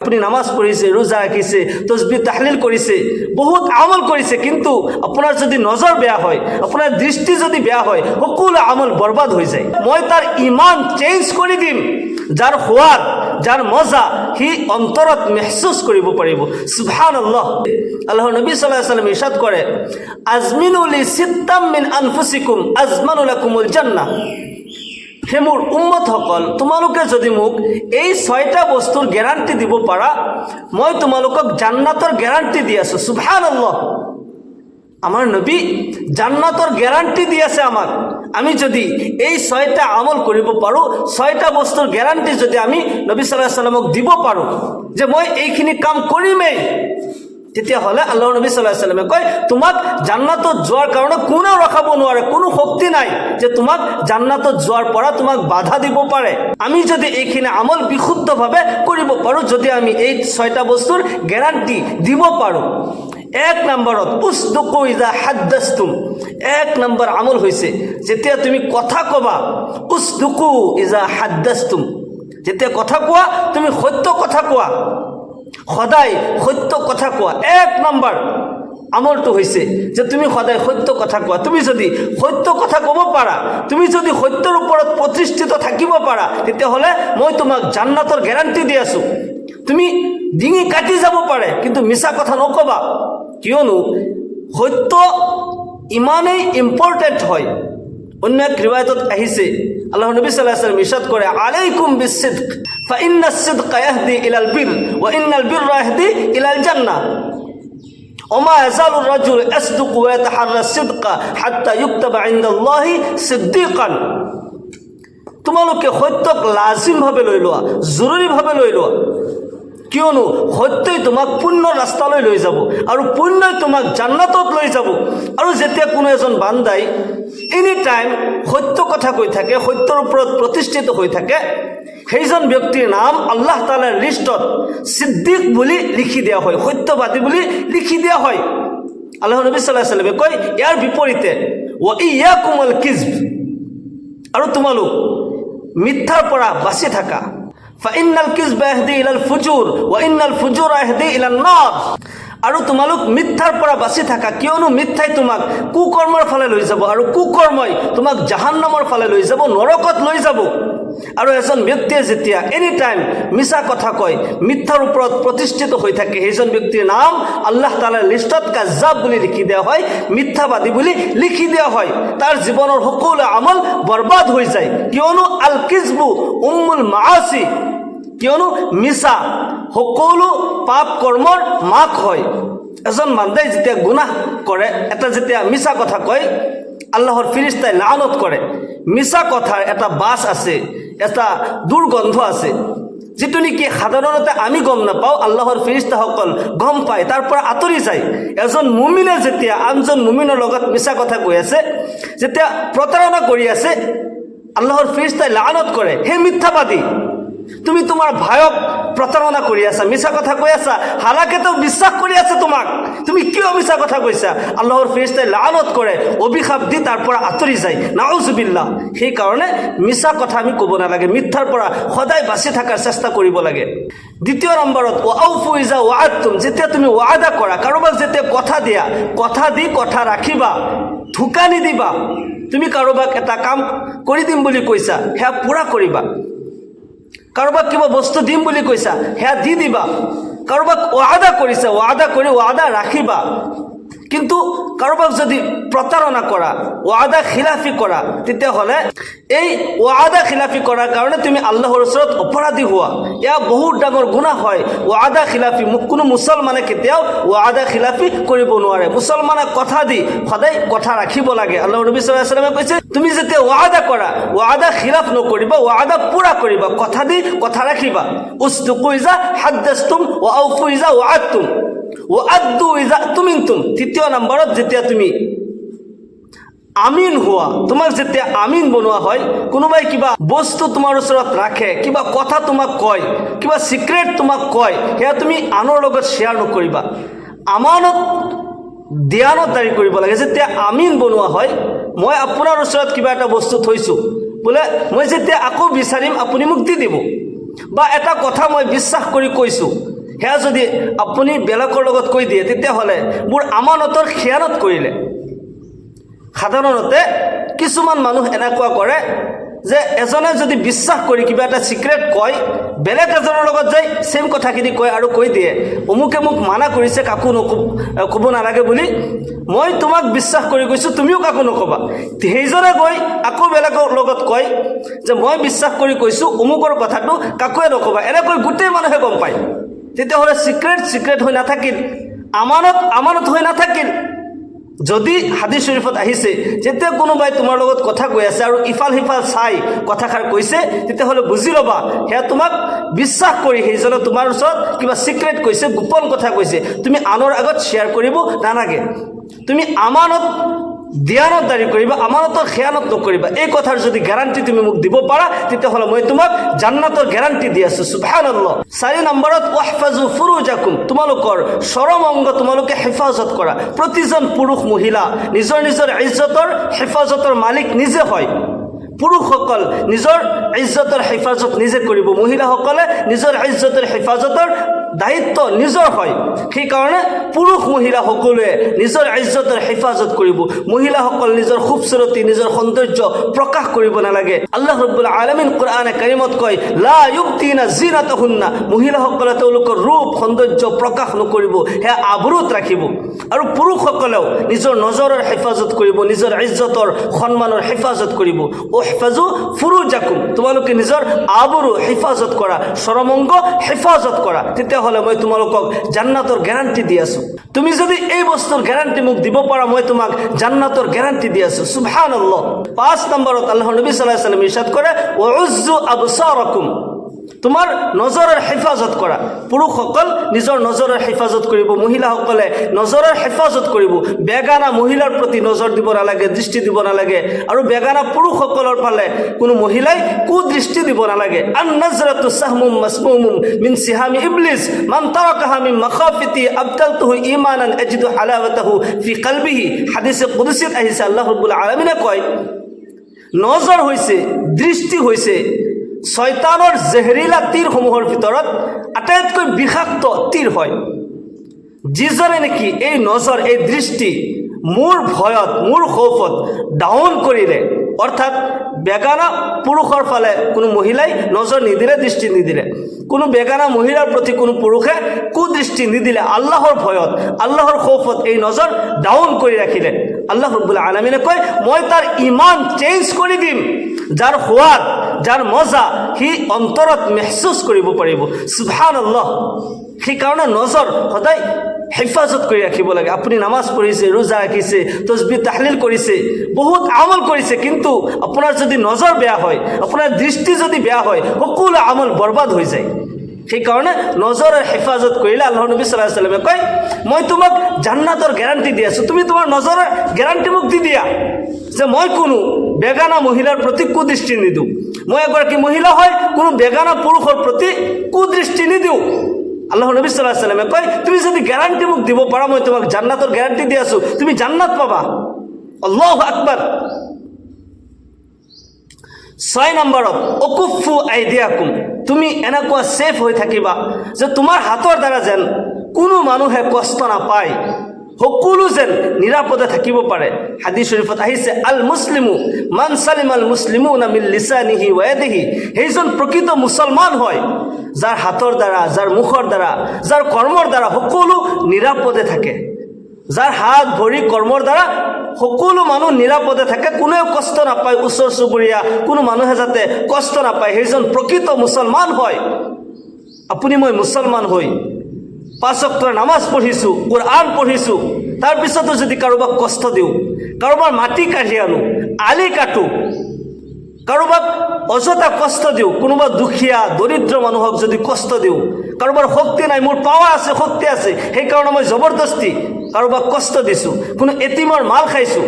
আপনি নামাজ পড়িছে, রোজা রাখিছে, তসবিহ তাহলিল করিছে, বহুত আমল করিছে, কিন্তু আপনার যদি নজর বেয়া হয়, আপনার দৃষ্টি যদি বেয়া হয়, সকলো আমল বরবাদ হয়ে যায়। মই তার ইমান চেঞ্জ করে দিম, যার সোৱাদ, যার মজা সি অন্তৰত মেহসুস কৰিব পাৰিব। সুবহানাল্লাহ। আল্লাহৰ নবী সাল্লাল্লাহু আলাইহি ওয়াসাল্লাম ইরশাদ করে, আজমিনু লি সিত্তাম মিন আনফুসিকুম আজমানু লাকুমুল জান্নাহ। হে মোৰ উম্মত সকল, তোমালোকে যদি মোক এই 6টা বস্তুৰ গ্যাৰাণ্টি দিব পাৰা, মই তোমালোকক জান্নাতৰ গ্যাৰাণ্টি দি আছো। সুবহানাল্লাহ। আমার নবী জান্নাতৰ গ্যারান্টি দিয়েছে আমাক। আমি যদি এই 6টা আমল কৰিব পাৰোঁ, 6টা বস্তুৰ গ্যারান্টি যদি আমি নবী সাল্লাল্লাহু আলাইহি ওয়াসাল্লামক দিব পাৰোঁ যে মই এইখিনি কাম কৰিমেই, তেতিয়াহ'লে আল্লাহ নবী সাল্লাল্লাহু আলাইহি ওয়াসাল্লামে কয়, তোমাক জান্নাতত যোৱাৰ কাৰণে কোনেও ৰখাব নোৱাৰে, কোনো শক্তি নাই যে তোমাক জান্নাতত যোৱাৰ পৰা তোমাক বাধা দিব পাৰে। আমি যদি এইখিনি আমল বিশুদ্ধভাৱে কৰিব পাৰোঁ, যদি আমি এই 6টা বস্তুৰ গ্যারান্টি দিব পাৰোঁ। 1 নম্বৰত উসদুকু ইজা হাদ্দাসতুম। 1 নম্বৰ আমল হৈছে, যেতিয়া তুমি কথা কবা, উসদুকু ইজা হাদ্দাসতুম, যেতিয়া কথা কোৱা তুমি সত্য কথা কোৱা, সদায় সত্য কথা কোৱা। 1 নম্বৰ আমলটো হৈছে যে তুমি সদায় সত্য কথা কোৱা। তুমি যদি সত্য কথা ক'ব পাৰা, তুমি যদি সত্যৰ ওপৰত প্ৰতিষ্ঠিত থাকিব পাৰা, তেতিয়াহ'লে মই তোমাক জান্নাতৰ গ্যাৰাণ্টি দি আছোঁ। তুমি ডিঙি কাটি যাব পাৰে, কিন্তু মিছা কথা নকবা, কিয়নো সত্য ইমানেই ইম্পৰ্টেণ্ট হয়। অন্য এক ৰিৱায়াতত আহিছে, আল্লাহৰ নবী সাল্লাল্লাহু আলাইহি ওয়াসাল্লাম ইরশাদ করে, আলাইকুম বিসসিদক ফাইন্নাস সিদকা ইয়াহদি ইলাল বির ওয়া ইন্নাল বিররা ইয়াহদি ইলাল জান্নাহ ওমা ইয়াজালুর রাজুল ইয়াসদুকু ওয়া ইয়াতাহাররা সিদকা হাত্তা ইউকতাবা ইনদাল্লাহি সিদ্দিকান। তোমালোকে সত্যক লাজিমভাৱে লৈ লোৱা, জৰুৰীভাৱে লৈ লোৱা, কিয়নো সত্যই তোমাক পুণ্য ৰাস্তালৈ লৈ যাব আৰু পুণ্যই তোমাক জান্নাতত লৈ যাব। আৰু যেতিয়া কোনো এজন বান্দাই এনি টাইম সত্য কথা কৈ থাকে, সত্যৰ ওপৰত প্ৰতিষ্ঠিত হৈ থাকে, সেইজন ব্যক্তিৰ নাম আল্লাহ তাআলাৰ লিষ্টত সিদ্দিক বুলি লিখি দিয়া হয়, সত্যবাদী বুলি লিখি দিয়া হয়। আল্লাহৰ নবী সাল্লাল্লাহু আলাইহি ওয়াসাল্লামে কয়, ইয়াৰ বিপৰীতে ওয়া ইয়াকুমুল কিযব, আৰু তোমালোক মিথ্যাৰ পৰা বাচি থাকা। ফাইন্নাল কিযবা ইয়াহদি ইলাল ফুজুৰ ওয়া ইন্নাল ফুজুৰা ইয়াহদি ইলান নাৰ। আৰু তোমালোক মিথ্যাৰ পৰা বাচি থাকা, কিয়নো মিথ্যাই তোমাক কুকৰ্মৰ ফালে লৈ যাব, আৰু কুকৰ্মই তোমাক জাহান্নামৰ ফালে লৈ যাব, নৰকত লৈ যাব। আৰু এজন ব্যক্তিয়ে যেতিয়া এনি টাইম মিছা কথা কয়, মিথ্যাৰ ওপৰত প্ৰতিষ্ঠিত হৈ থাকে, সেইজন ব্যক্তিৰ নাম আল্লাহ তাআলাৰ লিষ্টত কাজ্জাব বুলি লিখি দিয়া হয়, মিথ্যাবাদী বুলি লিখি দিয়া হয়। তাৰ জীৱনৰ সকলো আমল বৰবাদ হৈ যায়, কিয়নো আল কিজবু উম্মুল মাআসি, কিয়নো মিছা সকলো পাপ কৰ্মৰ মাক হয়। এজন বান্দাই যেতিয়া গুনাহ কৰে, এটা যেতিয়া মিছা কথা কয়, আল্লাহৰ ফিৰিস্তাই লানত কৰে। মিছা কথাৰ এটা বাছ আছে, এটা দুৰ্গন্ধ আছে, যিটো নেকি সাধাৰণতে আমি গম নাপাওঁ, আল্লাহৰ ফিৰিস্তাসকল গম পায়, তাৰ পৰা আঁতৰি যায়। এজন মুমিনে যেতিয়া আনজন মুমিনৰ লগত মিছা কথা কৈ আছে, যেতিয়া প্ৰতাৰণা কৰি আছে, আল্লাহৰ ফিৰিস্তাই লানত কৰে, হে মিথ্যাবাদী, তুমি তোমাৰ ভাইক প্ৰতাৰণা কৰি আছা, মিছা কথা কৈ আছা, হালাকে তেওঁ বিশ্বাস কৰি আছে তোমাক, তুমি কিয় মিছা কথা কৈছা? আল্লাহৰ ফেৰেশতাই লানত কৰে, অভিশাপ দি তাৰ পৰা আঁতৰি যায়, নাউজুবিল্লাহ। সেইকাৰণে মিছা কথা আমি ক'ব নালাগে, মিথ্যাৰ পৰা সদায় বাচি থকাৰ চেষ্টা কৰিব লাগে। দ্বিতীয় নম্বৰত ওয়াউফু ইজা ওয়াআদতুম, যেতিয়া তুমি ওয়াদা কৰা, কাৰোবাক যেতিয়া কথা দিয়া, কথা দি কথা ৰাখিবা, ধোকা নিদিবা। তুমি কাৰোবাক এটা কাম কৰি দিম বুলি কৈছা, সেয়া পূৰা কৰিবা। কাৰোবাক কিবা বস্তু দিম বুলি কৈছা, সেয়া দি দিবা। কাৰোবাক ওয়াদা কৰিছা, ওয়াদা কৰি ওয়াদা ৰাখিবা। কিন্তু কাৰোবাক যদি প্ৰতাৰণা কৰা, ওয়াদা খিলাফি কৰা, তেতিয়াহ'লে এই ওয়াদা খিলাফি কৰাৰ কাৰণে তুমি আল্লাহৰ ওচৰত অপৰাধী হোৱা। এয়া বহুত ডাঙৰ গুনাহ হয়। ওয়াদা খিলাফি কোনো মুছলমানে কেতিয়াও ওয়াদা খিলাফি কৰিব নোৱাৰে। মুছলমানে কথা দি সদায় কথা ৰাখিব লাগে। আল্লাহ নবী সাল্লাল্লাহু আলাইহি ওয়াসাল্লামে কৈছে, তুমি যেতিয়া ওয়াদা কৰা, ওয়াদা খিলাফ নকৰিবা, ওয়াদা পুৰা কৰিবা, কথা দি কথা ৰাখিবা। উসদুকু ইজা হাদ্দাসতুম ওয়া আউফু ইজা ওয়াআদতুম ওয়াআদ্দু ইজা তুমিনতুম। তৃতীয় নম্বৰত যেতিয়া তুমি আমিন হোৱা, তোমাক যেতিয়া আমিন বনোৱা হয়, কোনোবাই কিবা বস্তু তোমাৰ ওচৰত ৰাখে, কিবা কথা তোমাক কয়, কিবা সিক্ৰেট তোমাক কয়, সেয়া তুমি আনৰ লগত শ্বেয়াৰ নকৰিবা। আমানত দিয়ানতদাৰী কৰিব লাগে। যেতিয়া আমিন বনোৱা হয়, মই আপোনাৰ ওচৰত কিবা এটা বস্তু থৈছোঁ, বোলে মই যেতিয়া আকৌ বিচাৰিম আপুনি মোক দি দিব, বা এটা কথা মই বিশ্বাস কৰি কৈছোঁ, সেয়া যদি আপুনি বেলেগৰ লগত কৈ দিয়ে তেতিয়াহ'লে মোৰ আমানতৰ খিয়ানত কৰিলে। সাধাৰণতে কিছুমান মানুহ এনেকুৱা কৰে যে এজনে যদি বিশ্বাস কৰি কিবা এটা চিক্ৰেট কয়, বেলেগ এজনৰ লগত যাই সেম কথাখিনি কয় আৰু কৈ দিয়ে অমুকে মোক মানা কৰিছে কাকো ক'ব নালাগে বুলি, মই তোমাক বিশ্বাস কৰি কৈছোঁ তুমিও কাকো নক'বা। সেইজনে গৈ আকৌ বেলেগৰ লগত কয় যে মই বিশ্বাস কৰি কৈছোঁ অমুকৰ কথাটো কাকোৱে নক'বা, এনেকৈ গোটেই মানুহে গম পায়। তেতিয়াহ'লে চিক্ৰেট হৈ নাথাকিল, আমানত হৈ নাথাকিল। যদি হাদিছ শৰীফত আহিছে যেতিয়া কোনোবাই তোমাৰ লগত কথা কৈ আছে আৰু ইফাল সিফাল চাই কথাষাৰ কৈছে, তেতিয়াহ'লে বুজি ল'বা সেয়া তোমাক বিশ্বাস কৰি সেইজনে তোমাৰ ওচৰত কিবা চিক্ৰেট কৈছে, গোপন কথা কৈছে, তুমি আনৰ আগত শ্বেয়াৰ কৰিব নালাগে। তুমি আমানত দিয়ানতদাৰী কৰিবা, আমানতৰ খেয়ানত নকৰিবা। এই কথাৰ যদি গ্যাৰাণ্টি তুমি মোক দিব পাৰা তেতিয়াহ'লে মই তোমাক জান্নাতৰ গ্যাৰাণ্টি দি আছোঁ। সুবহানাল্লাহ। 4 নম্বৰত ওয়াহফাজু ফুৰুজাকুম, তোমালোকৰ চৰম অংগ তোমালোকে হেফাজত কৰা। প্ৰতিজন পুৰুষ মহিলা নিজৰ ইজ্জতৰ হেফাজতৰ মালিক নিজে হয়। পুৰুষসকল নিজৰ ইজ্জতৰ হেফাজত নিজে কৰিব, মহিলাসকলে নিজৰ ইজ্জতৰ হেফাজতৰ দায়িত্ব নিজৰ হয়। সেইকাৰণে পুৰুষ মহিলা সকলোৱে নিজৰ ইজ্জতৰ হেফাজত কৰিব। মহিলাসকল নিজৰ খুবচুৰতি, নিজৰ সৌন্দৰ্য প্ৰকাশ কৰিব নালাগে। আল্লাহ ৰাব্বুল আলামিন কোৰআনে কাৰিমত কয় লা ইউবতিনা জিনাতাহুন্না, মহিলাসকলে তেওঁলোকৰ ৰূপ সৌন্দৰ্য প্ৰকাশ নকৰিব, সেয়া আবৰুত ৰাখিব। আৰু পুৰুষসকলেও নিজৰ নজৰৰ হেফাজত কৰিব, নিজৰ ইজ্জতৰ সন্মানৰ হেফাজত কৰিব। ওহফাজু ফুৰুজাকুম, তোমালোকে নিজৰ আবৰু হেফাজত কৰা, চৰমংগ হেফাজত কৰা, তেতিয়াহ'লে মই তোমালোকক জান্নাতৰ গ্যাৰাণ্টি দি আছোঁ। তুমি যদি এই বস্তুৰ গ্যাৰাণ্টি মোক দিব পাৰা মই তোমাক জান্নাতৰ গ্যাৰাণ্টি দি আছোঁ। সুবহানাল্লাহ। 5 নম্বৰত আল্লাহৰ নবী সাল্লাল্লাহু আলাইহি ওয়াসাল্লাম ইৰশাদ কৰে ওয়াউজ্জু আবসারাকুম, তোমাৰ নজৰৰ হেফাজত কৰা। পুৰুষসকল নিজৰ নজৰৰ হেফাজত কৰিব, মহিলাসকলে নজৰৰ হেফাজত কৰিব। বেগানা মহিলাৰ প্ৰতি নজৰ দিব নালাগে, দৃষ্টি দিব নালাগে। আৰু বেগানা পুৰুষসকলৰ ফালে কোনো মহিলাই কুদৃষ্টি দিব নালাগে। আন নাজৰাতু সাহমুম মাসমুমুম মিন সিহামি ইবলিস মান তারাকাহা মিন মাখাফিতি আবতালতুহু ঈমানান আজিদু হালাওয়াতাহু ফি কলবিহি। হাদিসে কুদসিত আহিছে, আল্লাহ রাব্বুল আলামিনে কয় নজৰ হৈছে, দৃষ্টি হৈছে শয়তানৰ জেহৰিলা তীৰসমূহৰ ভিতৰত আটাইতকৈ বিষাক্ত তীৰ হয়। যিজনে নেকি এই নজৰ, এই দৃষ্টি মোৰ ভয়ত, মোৰ খৌফত ডাউন কৰিলে, অৰ্থাৎ বেগানা পুৰুষৰ ফালে কোনো মহিলাই নজৰ নিদিলে, দৃষ্টি নিদিলে, কোনো বেগানা মহিলাৰ প্ৰতি কোনো পুৰুষে কুদৃষ্টি নিদিলে, আল্লাহৰ ভয়ত, আল্লাহৰ খৌফত এই নজৰ ডাউন কৰি ৰাখিলে, আল্লাহ ৰাব্বুল আলামিনে কয় মই তাৰ ইমান চেঞ্জ কৰি দিম, যাৰ সোৱাদ, যাৰ মজা সি অন্তৰত মেহসুস কৰিব পাৰিব। সুবহানাল্লাহ। সেইকাৰণে নজৰ সদায় হেফাজত কৰি ৰাখিব লাগে। আপুনি নামাজ পঢ়িছে, ৰোজা ৰাখিছে, তসবিহ তাহলিল কৰিছে, বহুত আমল কৰিছে, কিন্তু আপোনাৰ যদি নজৰ বেয়া হয়, আপোনাৰ দৃষ্টি যদি বেয়া হয়, সকলো আমল বৰবাদ হৈ যায়। সেইকাৰণে নজৰৰ হেফাজত কৰিলে আল্লাহৰ নবী সাল্লাল্লাহু আলাইহি ওয়াসাল্লামে কয় মই তোমাক জান্নাতৰ গ্যাৰাণ্টি দি আছোঁ, তুমি তোমাৰ নজৰৰ গ্যাৰাণ্টি মোক দি দিয়া যে মই কোনো বেগানা মহিলাৰ প্ৰতি কুদৃষ্টি নিদিওঁ, মই এগৰাকী মহিলা হয় কোনো বেগানা পুৰুষৰ প্ৰতি কুদৃষ্টি নিদিওঁ। আল্লাহৰ নবী সাল্লাল্লাহু আলাইহি ওয়াসাল্লামে কয় তুমি যদি গ্যাৰাণ্টি মোক দিব পাৰা মই তোমাক জান্নাতৰ গ্যাৰাণ্টি দি আছোঁ, তুমি জান্নাত পাবা। আল্লাহু আকবার। 6 নম্বৰত অকুফু আইদিয়াকুম, তুমি এনেকুৱা সেফ হৈ থাকিবা যে তোমাৰ হাতৰ দ্বাৰা যেন কোনো মানুহে কষ্ট নাপায়, সকলো যেন নিৰাপদে থাকিব পাৰে। হাদিছ শৰীফত আহিছে আল মুছলিমু মান সালিমাল মুছলিমুনা মিন লিসানিহি ওয়া ইয়াদিহি, সেইজন প্ৰকৃত মুছলমান হয় যাৰ হাতৰ দ্বাৰা, যাৰ মুখৰ দ্বাৰা, যাৰ কৰ্মৰ দ্বাৰা সকলো নিৰাপদে থাকে, যাৰ হাত ভৰি কৰ্মৰ দ্বাৰা সকলো মানুহ নিৰাপদে থাকে, কোনেও কষ্ট নাপায়, ওচৰ চুবুৰীয়া কোনো মানুহে যাতে কষ্ট নাপায়, সেইজন প্ৰকৃত মুছলমান হয়। আপুনি মই মুছলমান হৈ 5 ওয়াক্তৰ নামাজ পঢ়িছোঁ, কোৰআন পঢ়িছোঁ, তাৰপিছতো যদি কাৰোবাক কষ্ট দিওঁ, কাৰোবাৰ মাটি কাঢ়ি আনো, আলি কাটো, কাৰোবাক অযথা কষ্ট দিওঁ, কোনোবা দুখীয়া দৰিদ্ৰ মানুহক যদি কষ্ট দিওঁ, কাৰোবাৰ শক্তি নাই, মোৰ পাৱাৰ আছে, শক্তি আছে, সেইকাৰণে মই জবৰদস্তি কাৰোবাক কষ্ট দিছোঁ, কোনো এটিমৰ মাল খাইছোঁ,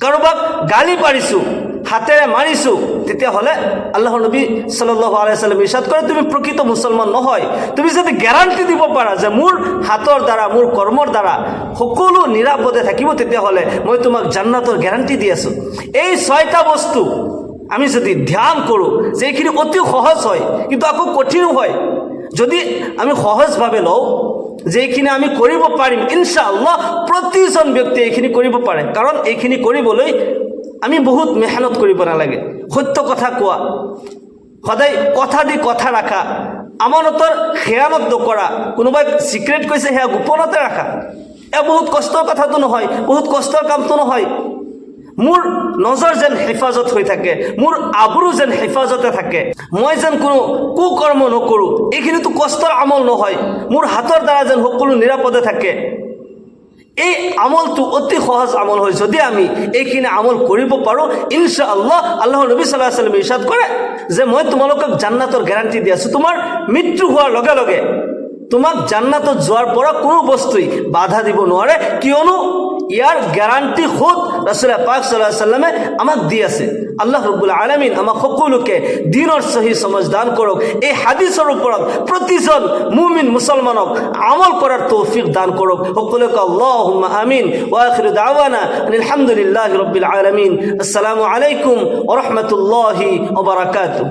কাৰোবাক গালি পাৰিছোঁ, হাতেৰে মাৰিছোঁ, তেতিয়াহ'লে আল্লাহৰ নবী সাল্লাল্লাহু আলাইহি ওয়াসাল্লাম ইৰশাদ কৰে তুমি প্ৰকৃত মুছলমান নহয়। তুমি যদি গ্যাৰাণ্টি দিব পাৰা যে মোৰ হাতৰ দ্বাৰা, মোৰ কৰ্মৰ দ্বাৰা সকলো নিৰাপদে থাকিব, তেতিয়াহ'লে মই তোমাক জান্নাতৰ গ্যাৰাণ্টি দি আছোঁ। এই 6টা বস্তু আমি যদি ধ্যান কৰোঁ যে এইখিনি অতি সহজ হয় কিন্তু আকৌ কঠিনো হয়, যদি আমি সহজভাৱে লওঁ যে এইখিনি আমি কৰিব পাৰিম, ইনশাআল্লাহ প্ৰতিজন ব্যক্তিয়ে এইখিনি কৰিব পাৰে। কাৰণ এইখিনি কৰিবলৈ আমি বহুত মেহনত কৰিব নালাগে। সত্য কথা কোৱা, সদায় কথা দি কথা ৰাখা, আমানতৰ খেয়ানত নকৰা, কোনোবাই চিক্ৰেট কৈছে সেয়া গোপনতে ৰাখা, এয়া বহুত কষ্টৰ কথাটো নহয়, বহুত কষ্টৰ কামটো নহয়। মোৰ নজৰ যেন হেফাজত হৈ থাকে, মোৰ আবৰু যেন হেফাজতে থাকে, মই যেন কোনো কুকৰ্ম নকৰোঁ, এইখিনিতো কষ্টৰ আমল নহয়। মোৰ হাতৰ দ্বাৰা যেন সকলো নিৰাপদে থাকে, এই আমলটো অতি সহজ আমল হয়। যদি আমি এইখিনি আমল কৰিব পাৰোঁ, ইনশাআল্লাহ আল্লাহৰ নবী সাল্লাল্লাহু আলাইহি ওয়াসাল্লামে ইৰশাদ কৰে যে মই তোমালোকক জান্নাতৰ গ্যাৰাণ্টি দি আছোঁ। তোমাৰ মৃত্যু হোৱাৰ লগে লগে তোমাক জান্নাতত যোৱাৰ পৰা কোনো বস্তুই বাধা দিব নোৱাৰে, কিয়নো ইয়াৰ গ্যাৰাণ্টি খুদ ৰাসূল পাক সাল্লাল্লাহু আলাইহি ওয়াসাল্লামে আমাক দি আছে। আল্লাহ ৰব্বুল আলামিন আমাক সকলোকে দিনৰ সহি সমজ দান কৰক। এই হাদিছৰ ওপৰত প্ৰতিজন মুমিন মুছলমানক আমল কৰাৰ তৌফিক দান কৰক। সকলোকে আল্লাহুম্মা আমিন। ওয়া আখিৰু দাওয়ানা আনিল হামদুলিল্লাহি ৰাব্বিল আলামিন। আসসালামু আলাইকুম ওয়া রাহমাতুল্লাহি ওয়া বারাকাতুহু।